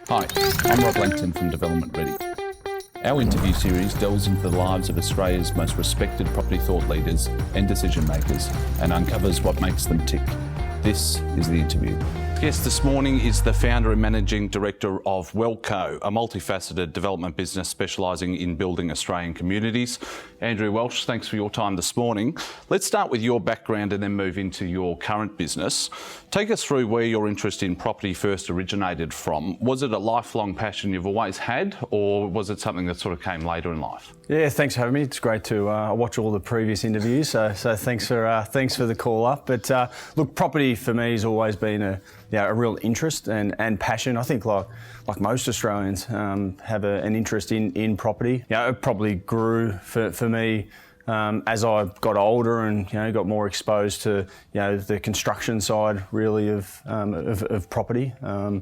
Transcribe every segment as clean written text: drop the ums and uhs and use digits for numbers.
Hi, I'm Rob Langton from Development Ready. Our interview series delves into the lives of Australia's most respected property thought leaders and decision makers and uncovers what makes them tick. This is The Interview. Guest this morning is the founder and managing director of Welco, a multifaceted development business specialising in building Australian communities. Andrew Welsh, thanks for your time this morning. Let's start with your background and then move into your current business. Take us through where your interest in property first originated from. Was it a lifelong passion you've always had, or was it something that sort of came later in life? Yeah, thanks for having me. It's great to watch all the previous interviews, so thanks for the call up. But look, property for me has always been a real interest and passion. I think like most Australians have an interest in property. It probably grew for me as I got older and got more exposed to the construction side really of property. I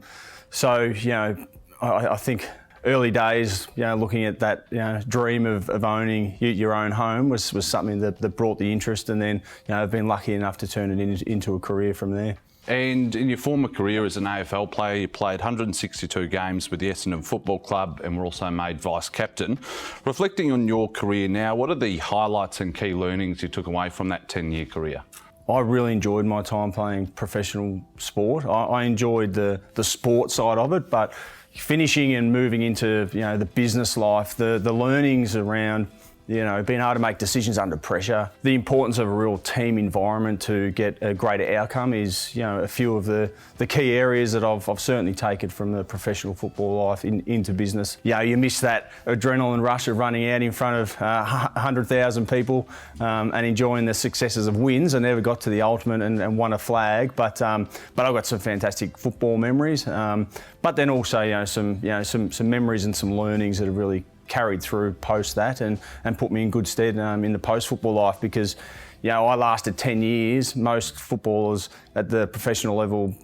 think early days, looking at that dream of owning your own home was something that brought the interest, and then I've been lucky enough to turn it into a career from there. And in your former career as an AFL player, you played 162 games with the Essendon Football Club and were also made vice-captain. Reflecting on your career now, what are the highlights and key learnings you took away from that 10-year career? I really enjoyed my time playing professional sport. I enjoyed the sport side of it, but finishing and moving into the business life, the learnings around being able to make decisions under pressure, the importance of a real team environment to get a greater outcome is a few of the key areas that I've certainly taken from the professional football life into business. You miss that adrenaline rush of running out in front of 100,000 people and enjoying the successes of wins. I never got to the ultimate and won a flag, but I've got some fantastic football memories. But then also some memories and some learnings that have really carried through post that and put me in good stead in the post-football life, because I lasted 10 years. Most footballers at the professional level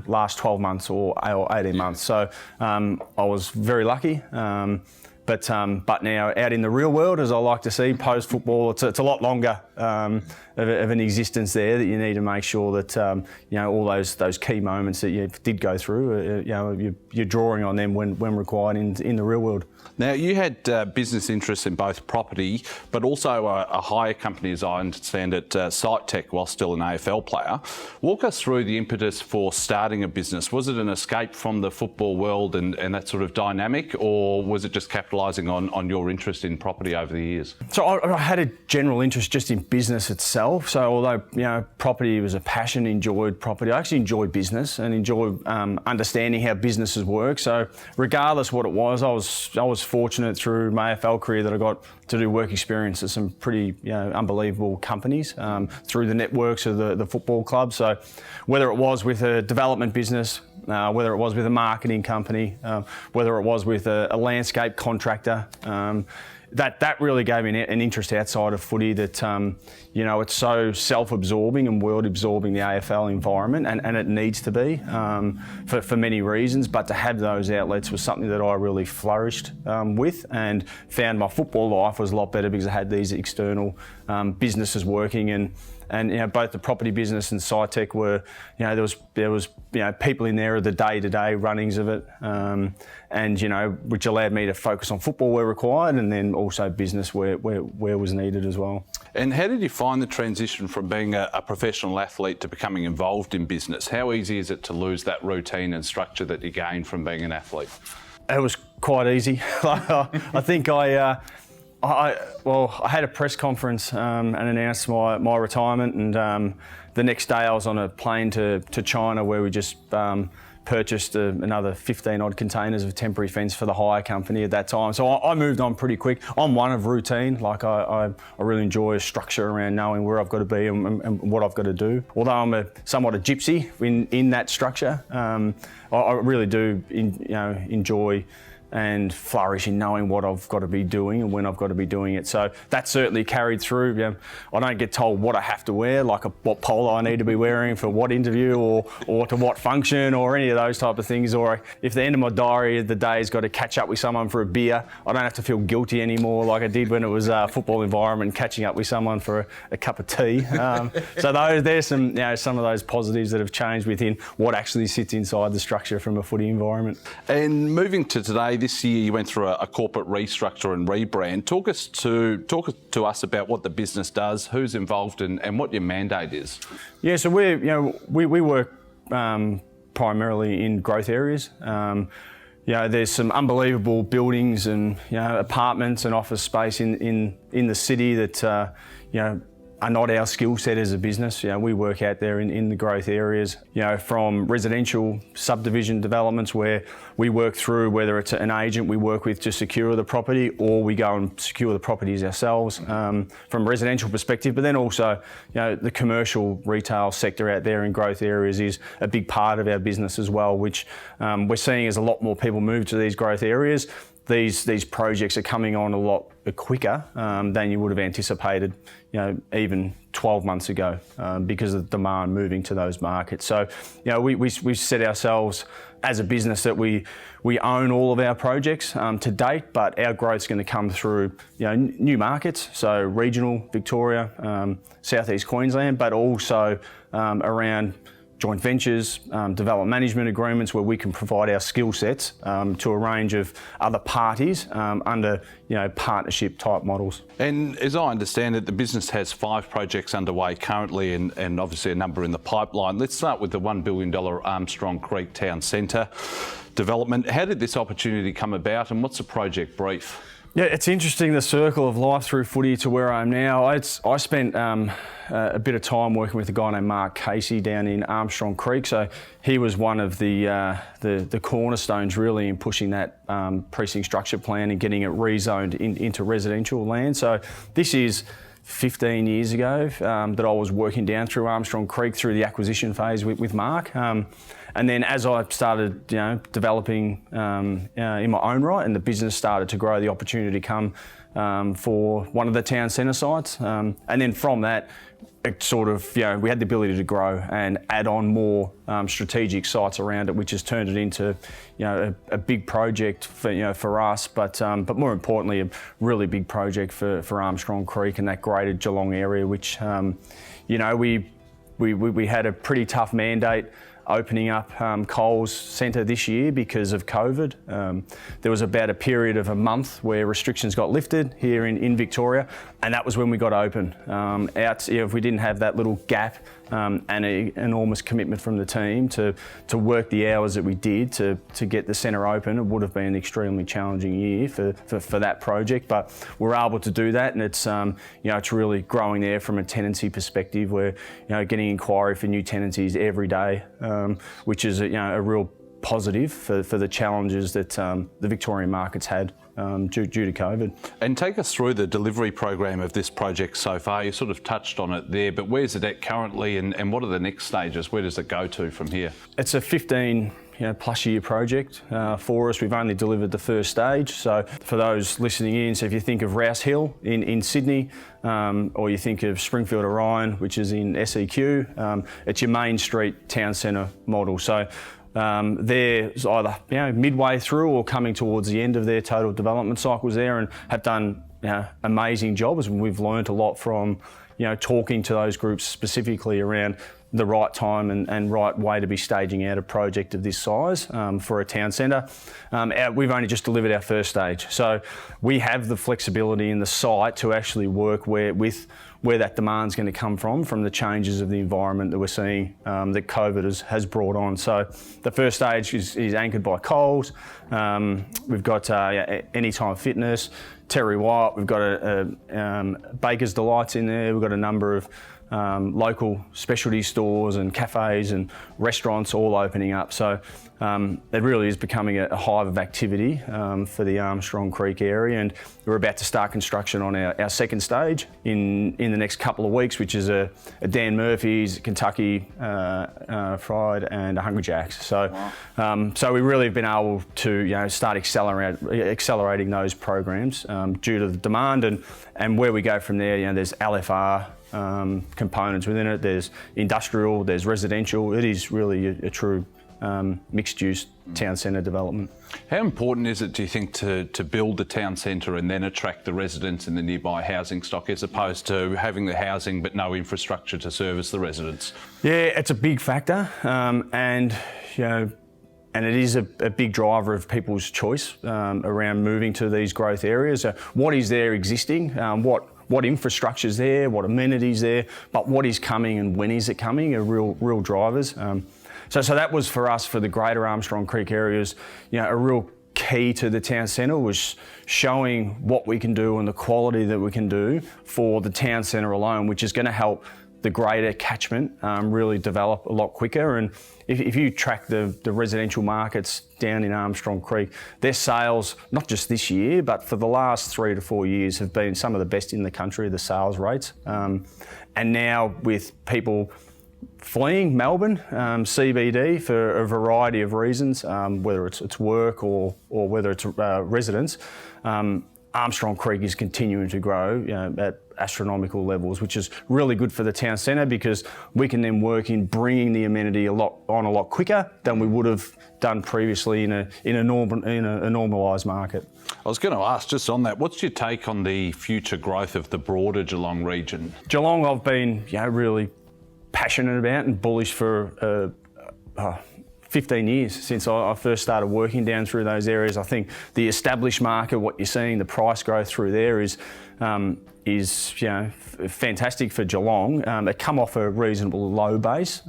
last 12 months or 18 months. So I was very lucky. But now out in the real world, as I like to see, post-football, it's a lot longer of an existence there that you need to make sure that all those key moments that you did go through, you're drawing on them when required in the real world. Now, you had business interests in both property, but also a hire company, as I understand it, Site Tech, while still an AFL player. Walk us through the impetus for starting a business. Was it an escape from the football world and that sort of dynamic, or was it just capitalising on your interest in property over the years? So I had a general interest just in business itself. So although property was a passion, enjoyed property, I actually enjoyed business and enjoyed understanding how businesses work. So regardless what it was, I was fortunate through my AFL career that I got to do work experience at some pretty unbelievable companies through the networks of the football club. So whether it was with a development business, whether it was with a marketing company, whether it was with a landscape contractor, that really gave me an interest outside of footy that, it's so self-absorbing and world-absorbing, the AFL environment, and it needs to be for many reasons, but to have those outlets was something that I really flourished with, and found my football life was a lot better because I had these external businesses working, and both the property business and Site Tech were, there was people in there of the day-to-day runnings of it, which allowed me to focus on football where required, and then also business where was needed as well. And how did you find the transition from being a professional athlete to becoming involved in business? How easy is it to lose that routine and structure that you gained from being an athlete? It was quite easy. I think I had a press conference and announced my retirement, and the next day I was on a plane to China, where we just purchased another 15 odd containers of temporary fence for the hire company at that time. So I moved on pretty quick. I'm one of routine. I really enjoy a structure around knowing where I've got to be and what I've got to do. Although I'm somewhat a gypsy in that structure, I really do enjoy and flourish in knowing what I've got to be doing and when I've got to be doing it. So that certainly carried through. You know, I don't get told what I have to wear, like what polo I need to be wearing for what interview or to what function or any of those type of things. Or if the end of my diary, the day's got to catch up with someone for a beer, I don't have to feel guilty anymore like I did when it was a football environment, catching up with someone for a cup of tea. So there's some, some of those positives that have changed within what actually sits inside the structure from a footy environment. And moving to today, this year you went through a corporate restructure and rebrand. Talk to us about what the business does, who's involved, and what your mandate is. Yeah, so we work primarily in growth areas. There's some unbelievable buildings and apartments and office space in the city that are not our skill set as a business. We work out there in the growth areas, from residential subdivision developments where we work through, whether it's an agent we work with to secure the property or we go and secure the properties ourselves from a residential perspective. But then also, the commercial retail sector out there in growth areas is a big part of our business as well, which we're seeing as a lot more people move to these growth areas. These projects are coming on a lot quicker than you would have anticipated, even 12 months ago, because of the demand moving to those markets. So, we set ourselves as a business that we own all of our projects to date, but our growth is going to come through, new markets, so regional Victoria, southeast Queensland, but also around joint ventures, development management agreements where we can provide our skill sets to a range of other parties under partnership type models. And as I understand it, the business has 5 projects underway currently and obviously a number in the pipeline. Let's start with the $1 billion Armstrong Creek Town Centre development. How did this opportunity come about and what's the project brief? Yeah, it's interesting, the circle of life through footy to where I am now. I spent a bit of time working with a guy named Mark Casey down in Armstrong Creek. So he was one of the cornerstones really in pushing that precinct structure plan and getting it rezoned into residential land. So this is 15 years ago that I was working down through Armstrong Creek through the acquisition phase with Mark. And then as I started, developing in my own right, and the business started to grow, the opportunity come for one of the town centre sites. And then from that, it sort of, we had the ability to grow and add on more strategic sites around it, which has turned it into, a big project for us, but more importantly, a really big project for Armstrong Creek and that greater Geelong area, which, we had a pretty tough mandate opening up Coles Centre this year because of COVID. There was about a period of a month where restrictions got lifted here in Victoria, and that was when we got open. If we didn't have that little gap and an enormous commitment from the team to work the hours that we did to get the centre open, it would have been an extremely challenging year for that project. But we're able to do that, and it's it's really growing there from a tenancy perspective. We're getting inquiry for new tenancies every day, which is a real positive for the challenges that the Victorian market's had due to COVID. And take us through the delivery program of this project so far. You sort of touched on it there, but where's it at currently and what are the next stages? Where does it go to from here? It's a 15 plus year project for us. We've only delivered the first stage. So for those listening in, so if you think of Rouse Hill in Sydney, or you think of Springfield Orion, which is in SEQ, it's your Main Street town centre model. So they're either midway through or coming towards the end of their total development cycles there, and have done amazing jobs. And we've learned a lot from talking to those groups specifically around the right time and right way to be staging out a project of this size for a town centre. We've only just delivered our first stage, so we have the flexibility in the site to actually work where that demand's going to come from the changes of the environment that we're seeing that COVID has brought on. So the first stage is anchored by Coles. We've got Anytime Fitness, Terry White. We've got a Baker's Delights in there. We've got a number of local specialty stores and cafes and restaurants all opening up. So it really is becoming a hive of activity for the Armstrong Creek area, and we're about to start construction on our second stage in the next couple of weeks, which is a Dan Murphy's, Kentucky Fried and a Hungry Jack's. So so we really have been able to start accelerating those programs due to the demand, and where we go from there. There's LFR components within it, there's industrial, there's residential. It is really a true mixed-use town centre development. How important is it, do you think, to build the town centre and then attract the residents in the nearby housing stock, as opposed to having the housing but no infrastructure to service the residents? Yeah, it's a big factor, and it is a big driver of people's choice around moving to these growth areas. What is there existing? What infrastructure is there? What amenities there? But what is coming and when is it coming are real drivers. So that was for us, for the greater Armstrong Creek areas, a real key to the town centre was showing what we can do and the quality that we can do for the town centre alone, which is going to help the greater catchment really develop a lot quicker. And if you track the residential markets down in Armstrong Creek, their sales, not just this year, but for the last 3 to 4 years, have been some of the best in the country, the sales rates. And now with people fleeing Melbourne CBD for a variety of reasons, whether it's work or whether it's residents, Armstrong Creek is continuing to grow at astronomical levels, which is really good for the town centre, because we can then work in bringing the amenity a lot quicker than we would have done previously in a normalised market. I was going to ask, just on that, what's your take on the future growth of the broader Geelong region? Geelong, I've been really passionate about and bullish for 15 years since I first started working down through those areas. I think the established market, what you're seeing, the price growth through there is fantastic for Geelong. It come off a reasonable low base.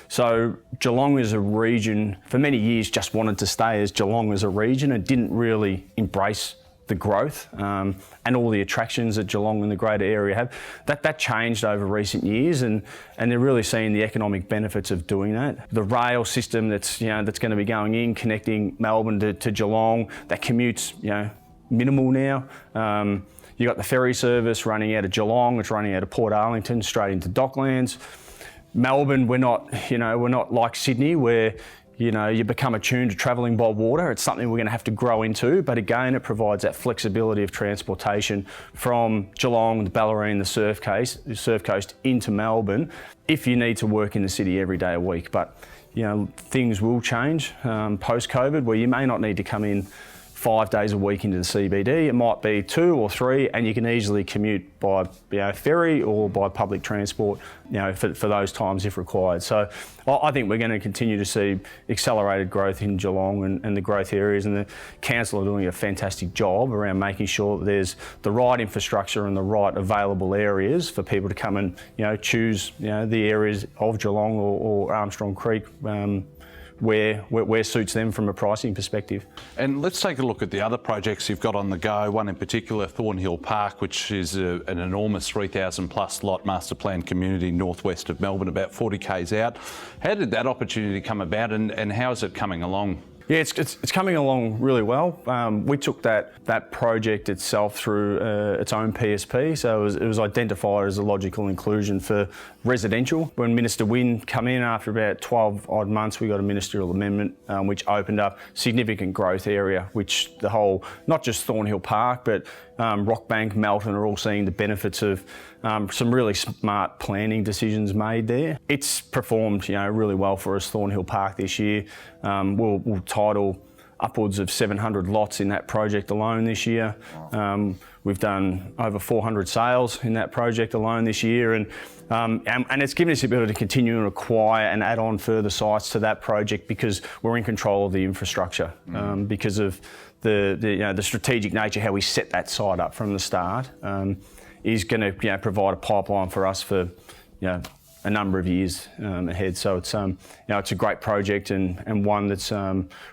So Geelong as a region, for many years, just wanted to stay as Geelong as a region and didn't really embrace the growth and all the attractions that Geelong and the greater area have. That changed over recent years, and they're really seeing the economic benefits of doing that. The rail system that's going to be going in, connecting Melbourne to Geelong, that commute's minimal now. You got the ferry service running out of Geelong, it's running out of Port Arlington straight into Docklands. Melbourne, we're not like Sydney, where you become attuned to travelling by water. It's something we're going to have to grow into, but again, it provides that flexibility of transportation from Geelong, the Bellarine, the Surf Coast into Melbourne, if you need to work in the city every day a week. But things will change post-COVID, where you may not need to come in 5 days a week into the CBD. It might be 2 or 3, and you can easily commute by ferry or by public transport for those times if required. So I think we're going to continue to see accelerated growth in Geelong and the growth areas, and the council are doing a fantastic job around making sure that there's the right infrastructure and the right available areas for people to come and choose the areas of Geelong or Armstrong Creek where suits them from a pricing perspective. And let's take a look at the other projects you've got on the go, one in particular, Thornhill Park, which is an enormous 3,000 plus lot master plan community northwest of Melbourne, about 40 k's out. How did that opportunity come about, and how is it coming along? Yeah, it's coming along really well. We took that project itself through its own PSP, so it was identified as a logical inclusion for residential. When Minister Wynne come in after about 12 odd months, we got a ministerial amendment which opened up significant growth area, which the whole, not just Thornhill Park, but Rockbank, Melton are all seeing the benefits of some really smart planning decisions made there. It's performed really well for us, Thornhill Park, this year. We'll title upwards of 700 lots in that project alone this year. We've done over 400 sales in that project alone this year, and it's given us the ability to continue and acquire and add on further sites to that project, because we're in control of the infrastructure, because of the strategic nature, how we set that site up from the start, is going to provide a pipeline for us for a number of years ahead. So it's it's a great project and one that's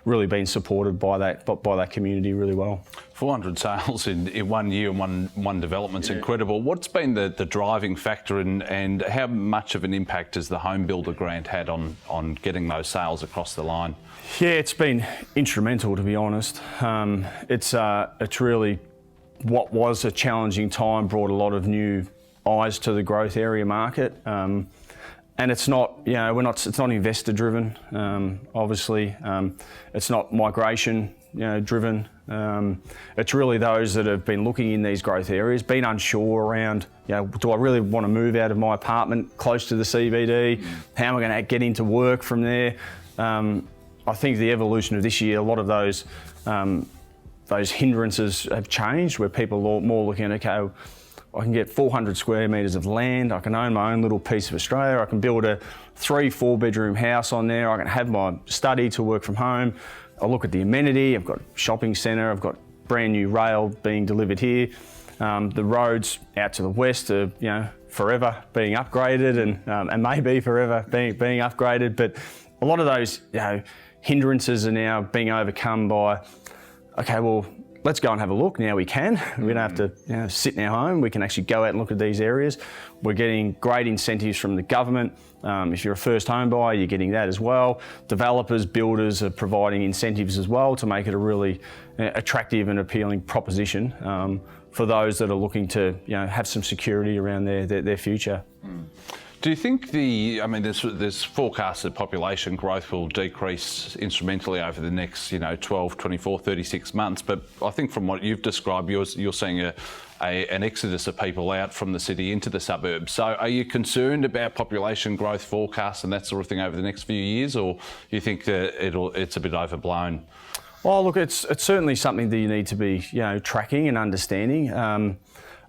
really been supported by that community really well. 400 sales in 1 year and one development's incredible. What's been the driving factor and how much of an impact has the Home Builder Grant had on getting those sales across the line? Yeah, it's been instrumental, to be honest. It's really what was a challenging time, brought a lot of new eyes to the growth area market. And it's not, it's not investor driven, obviously. It's not migration, driven. It's really those that have been looking in these growth areas, been unsure around, do I really want to move out of my apartment close to the CBD? How am I going to get into work from there? I think the evolution of this year, a lot of those hindrances have changed, where people are more looking at, okay, I can get 400 square metres of land, I can own my own little piece of Australia, I can build a 3-4 bedroom house on there, I can have my study to work from home. I look at the amenity, I've got a shopping centre, I've got brand new rail being delivered here. The roads out to the west are, forever being upgraded and maybe forever being upgraded. But a lot of those, hindrances are now being overcome by, okay, well, let's go and have a look. Now we can. We don't have to sit in our home. We can actually go out and look at these areas. We're getting great incentives from the government. If you're a first home buyer, you're getting that as well. Developers, builders are providing incentives as well to make it a really attractive and appealing proposition for those that are looking to have some security around their future. Do you think there's forecast that population growth will decrease instrumentally over the next 12, 24, 36 months, but I think from what you've described, you're seeing an exodus of people out from the city into the suburbs. So are you concerned about population growth forecasts and that sort of thing over the next few years, or do you think that it's a bit overblown? Well, look, it's certainly something that you need to be tracking and understanding. A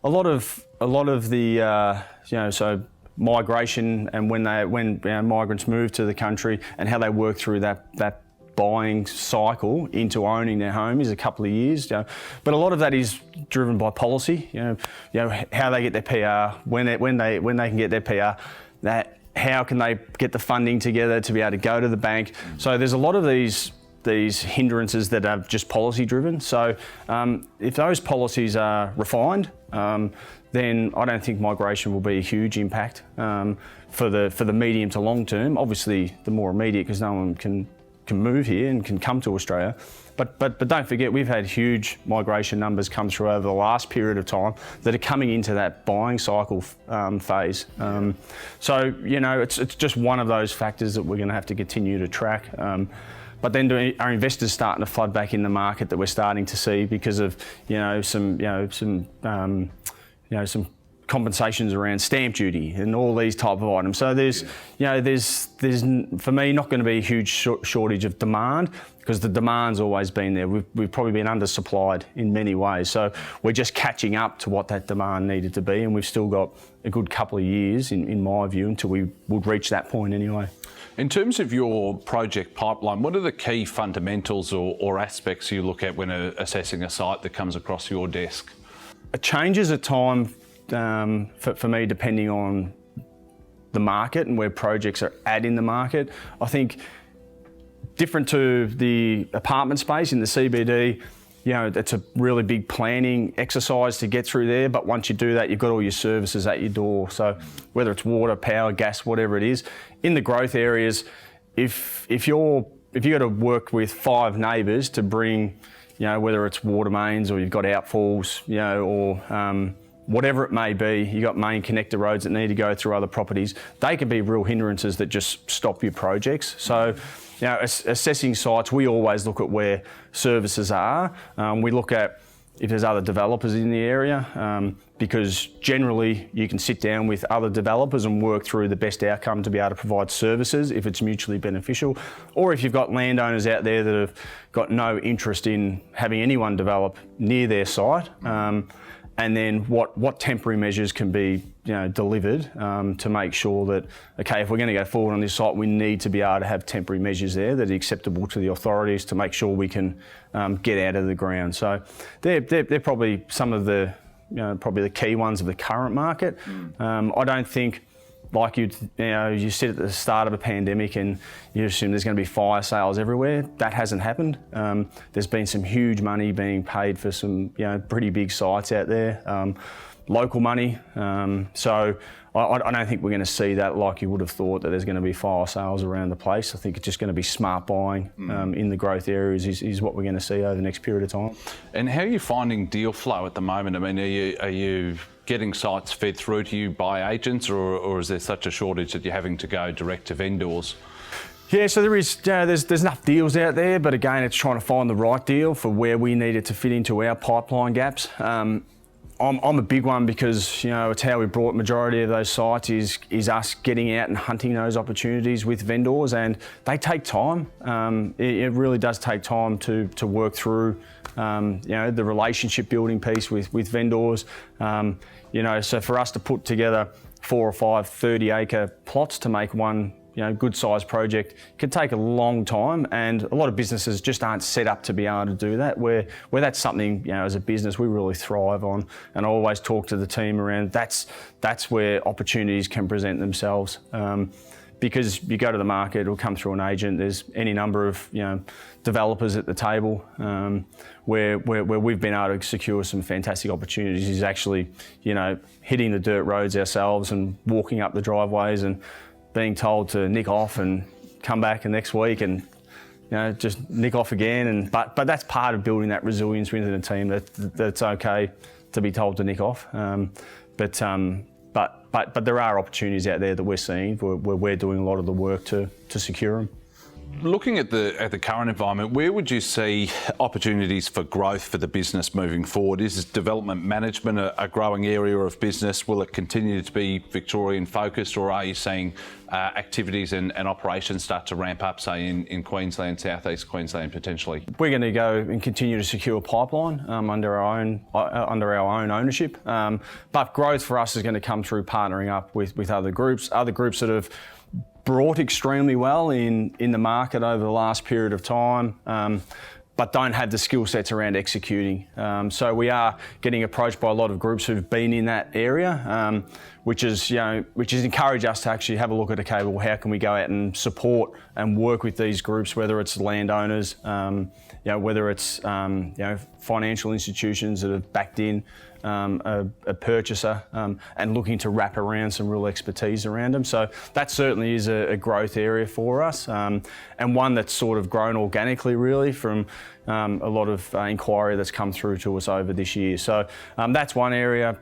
lot of the so migration and when migrants move to the country and how they work through that buying cycle into owning their home is a couple of years. But a lot of that is driven by policy. How they get their PR, when they can get their PR, how can they get the funding together to be able to go to the bank. So there's a lot of these hindrances that are just policy driven. So if those policies are refined, then I don't think migration will be a huge impact for the medium to long term. Obviously, the more immediate, because no one can move here and can come to Australia. But don't forget, we've had huge migration numbers come through over the last period of time that are coming into that buying cycle phase. So it's just one of those factors that we're going to have to continue to track. But then are investors starting to flood back in the market that we're starting to see because of some compensations around stamp duty and all these type of items. So there's for me not going to be a huge shortage of demand, because the demand's always been there. We've probably been undersupplied in many ways. So we're just catching up to what that demand needed to be, and we've still got a good couple of years, in my view, until we would reach that point anyway. In terms of your project pipeline, what are the key fundamentals or aspects you look at when assessing a site that comes across your desk? It changes at time for me, depending on the market and where projects are at in the market. I think different to the apartment space in the CBD, it's a really big planning exercise to get through there. But once you do that, you've got all your services at your door. So whether it's water, power, gas, whatever it is, in the growth areas, if you got to work with 5 neighbours to bring, whether it's water mains or you've got outfalls, or whatever it may be, you've got main connector roads that need to go through other properties, they can be real hindrances that just stop your projects. So, assessing sites, we always look at where services are. We look at if there's other developers in the area, because generally you can sit down with other developers and work through the best outcome to be able to provide services if it's mutually beneficial. Or if you've got landowners out there that have got no interest in having anyone develop near their site, and then what temporary measures can be delivered to make sure that, okay, if we're going to go forward on this site, we need to be able to have temporary measures there that are acceptable to the authorities to make sure we can get out of the ground. So they're probably some of the probably the key ones of the current market. I don't think like you sit at the start of a pandemic and you assume there's going to be fire sales everywhere. That hasn't happened. There's been some huge money being paid for some pretty big sites out there, local money. So I don't think we're going to see that like you would have thought, that there's going to be fire sales around the place. I think it's just going to be smart buying in the growth areas is what we're going to see over the next period of time. And how are you finding deal flow at the moment? I mean, are you getting sites fed through to you by agents, or is there such a shortage that you're having to go direct to vendors? Yeah, so there's enough deals out there, but again, it's trying to find the right deal for where we need it to fit into our pipeline gaps. I'm a big one because it's how we brought majority of those sites is us getting out and hunting those opportunities with vendors, and they take time. It really does take time to work through the relationship building piece with vendors. So for us to put together 4 or 5 30-acre plots to make one good sized project can take a long time, and a lot of businesses just aren't set up to be able to do that, where that's something as a business we really thrive on. And I always talk to the team around that's where opportunities can present themselves, because you go to the market, it'll come through an agent. There's any number of developers at the table, where we've been able to secure some fantastic opportunities is actually hitting the dirt roads ourselves and walking up the driveways and being told to nick off and come back the next week and just nick off again. But that's part of building that resilience within the team. That's okay to be told to nick off. But there are opportunities out there that we're seeing where we're doing a lot of the work to secure them. Looking at the current environment, where would you see opportunities for growth for the business moving forward? Is development management a growing area of business? Will it continue to be Victorian focused, or are you seeing activities and operations start to ramp up, say in Queensland, southeast Queensland potentially? We're going to go and continue to secure a pipeline under our own ownership, but growth for us is going to come through partnering up with other groups that have brought extremely well in the market over the last period of time, but don't have the skill sets around executing. So we are getting approached by a lot of groups who've been in that area, which has encouraged us to actually have a look at, okay, well, how can we go out and support and work with these groups, whether it's landowners, whether it's financial institutions that have backed in a purchaser and looking to wrap around some real expertise around them. So that certainly is a growth area for us, and one that's sort of grown organically really from a lot of inquiry that's come through to us over this year. So that's one area.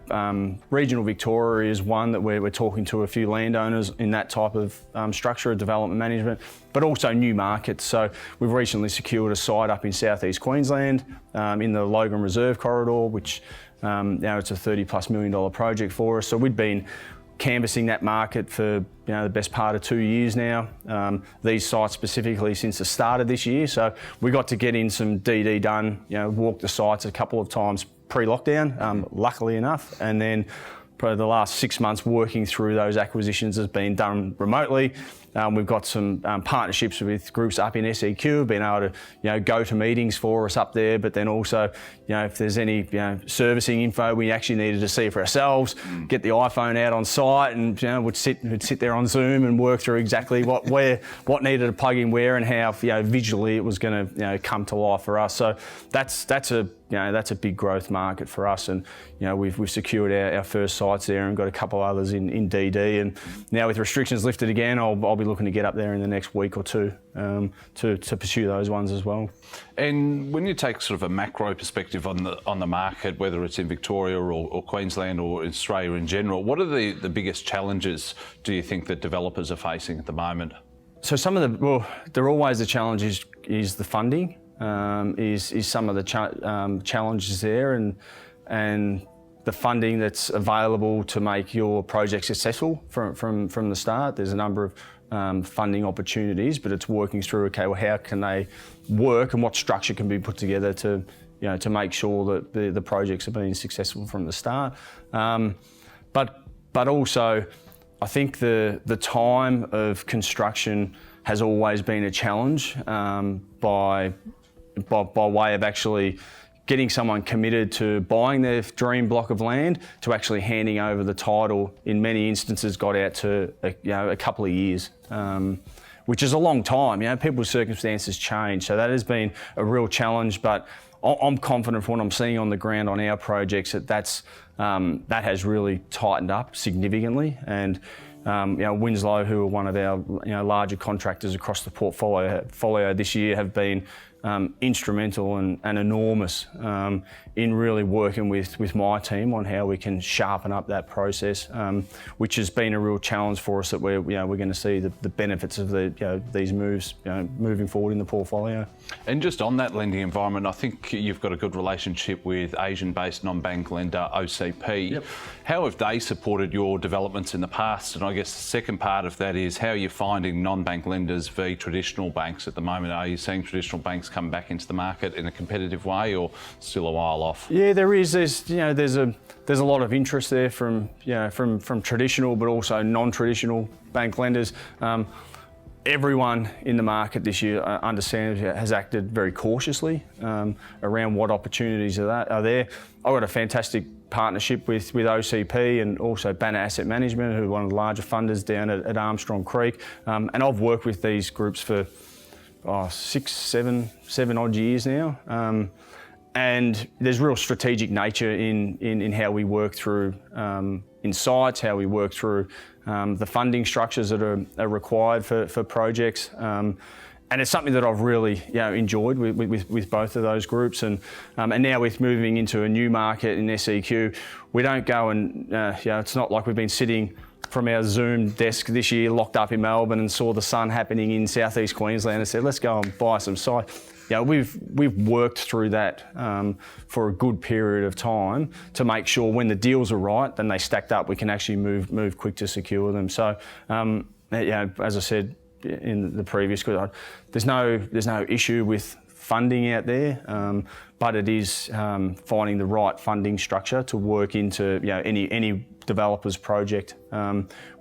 Regional Victoria is one that we're talking to a few landowners in that type of structure of development management, but also new markets. So we've recently secured a site up in southeast Queensland in the Logan Reserve Corridor, which now it's a $30+ million project for us. So we've been canvassing that market for the best part of 2 years now. These sites specifically since the start of this year. So we got to get in some DD done, walk the sites a couple of times pre-lockdown, luckily enough, and then probably the last 6 months working through those acquisitions has been done remotely. We've got some partnerships with groups up in SEQ, being able to go to meetings for us up there, but then also if there's any servicing info we actually needed to see for ourselves, get the iPhone out on site and would sit there on Zoom and work through exactly what needed to plug in where and how visually it was going to come to life for us. So that's a big growth market for us, and we've secured our first sites there and got a couple others in DD, and now with restrictions lifted again, I'll be looking to get up there in the next week or two to pursue those ones as well. And when you take sort of a macro perspective on the market, whether it's in Victoria or Queensland or Australia in general, what are the biggest challenges do you think that developers are facing at the moment? So they're always the challenge is the funding. Is some of the challenges there, and the funding that's available to make your project successful from the start. There's a number of funding opportunities, but it's working through, okay, well, how can they work and what structure can be put together to make sure that the projects are being successful from the start. But also, I think the time of construction has always been a challenge by way of actually getting someone committed to buying their dream block of land to actually handing over the title in many instances got out to a couple of years, which is a long time. People's circumstances change, so that has been a real challenge. But I'm confident from what I'm seeing on the ground on our projects that has really tightened up significantly. And Winslow, who are one of our larger contractors across the portfolio this year, have been instrumental and enormous in really working with my team on how we can sharpen up that process, which has been a real challenge for us, that we're going to see the benefits of these moves moving forward in the portfolio. And just on that lending environment, I think you've got a good relationship with Asian-based non-bank lender OCP. Yep. How have they supported your developments in the past? And I guess the second part of that is, how are you finding non-bank lenders v traditional banks at the moment? Are you seeing traditional banks come back into the market in a competitive way, or still a while off? Yeah, there is. There's a lot of interest there from traditional, but also non-traditional bank lenders. Everyone in the market this year, understands, has acted very cautiously around what opportunities are there. I've got a fantastic partnership with OCP and also Banner Asset Management, who are one of the larger funders down at Armstrong Creek. And I've worked with these groups for 7 odd years now. And there's real strategic nature in how we work through in sites, how we work through the funding structures that are required for projects. And it's something that I've really enjoyed with both of those groups. And now with moving into a new market in SEQ, we don't go and, it's not like we've been sitting from our Zoom desk this year locked up in Melbourne and saw the sun happening in southeast Queensland and said, let's go and buy some site. We've worked through that for a good period of time to make sure when the deals are right, then they stacked up, we can actually move quick to secure them. So, as I said in the previous, there's no issue with funding out there, but it is finding the right funding structure to work into any developer's project,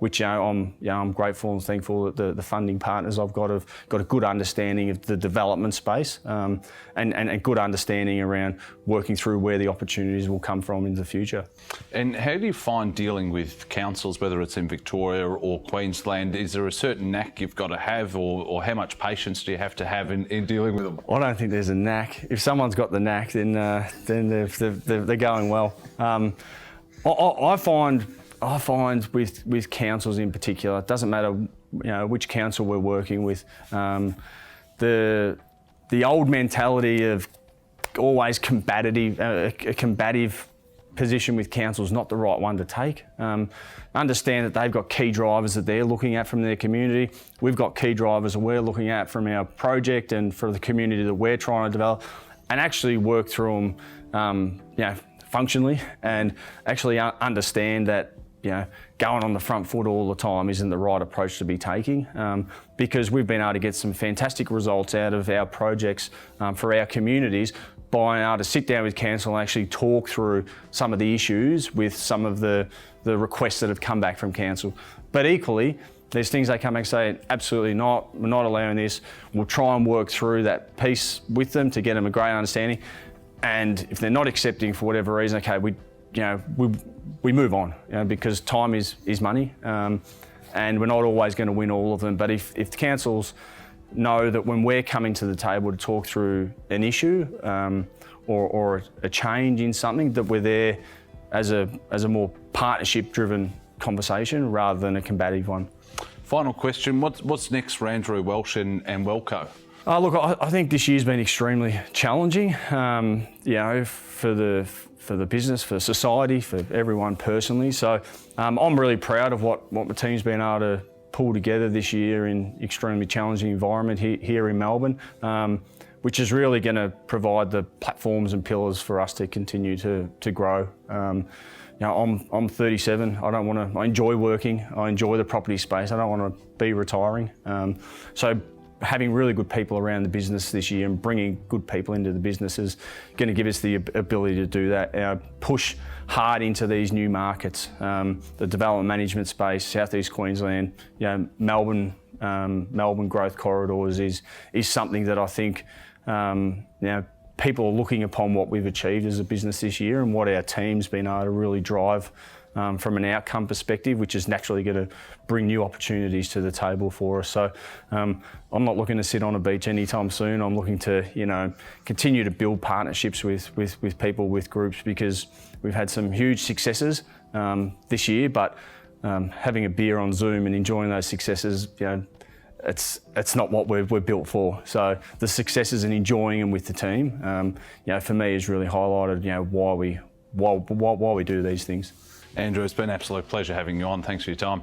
which I'm grateful and thankful that the funding partners I've got have got a good understanding of the development space, and a good understanding around working through where the opportunities will come from in the future. And how do you find dealing with councils, whether it's in Victoria or Queensland? Is there a certain knack you've got to have, or how much patience do you have to have in dealing with them? I don't think there's a knack. If someone's got the knack, then they're going well. I find with councils in particular, it doesn't matter which council we're working with, the old mentality of always a combative position with council is not the right one to take. Understand that they've got key drivers that they're looking at from their community. We've got key drivers that we're looking at from our project and for the community that we're trying to develop, and actually work through them functionally, and actually understand that going on the front foot all the time isn't the right approach to be taking, because we've been able to get some fantastic results out of our projects for our communities by being able to sit down with council and actually talk through some of the issues with some of the requests that have come back from council. But equally, there's things they come back and say, absolutely not, we're not allowing this. We'll try and work through that piece with them to get them a great understanding. And if they're not accepting for whatever reason, okay, we move on, because time is money, and we're not always going to win all of them. But if the councils know that when we're coming to the table to talk through an issue or a change in something, that we're there as a more partnership-driven conversation rather than a combative one. Final question: what's next for Andrew, Welsh and Welco? Look, I think this year's been extremely challenging, for the business, for society, for everyone personally. So I'm really proud of what my team's been able to pull together this year in extremely challenging environment here in Melbourne, which is really going to provide the platforms and pillars for us to continue to grow. I'm 37. I enjoy working. I enjoy the property space. I don't want to be retiring. So having really good people around the business this year and bringing good people into the business is going to give us the ability to do that. Push hard into these new markets, the development management space, southeast Queensland, Melbourne growth corridors is something that I think people are looking upon what we've achieved as a business this year and what our team's been able to really drive from an outcome perspective, which is naturally going to bring new opportunities to the table for us. So I'm not looking to sit on a beach anytime soon. I'm looking to, continue to build partnerships with people, with groups, because we've had some huge successes this year, but having a beer on Zoom and enjoying those successes, it's not what we're built for. So the successes and enjoying them with the team, for me, has really highlighted, why we do these things. Andrew, it's been an absolute pleasure having you on. Thanks for your time.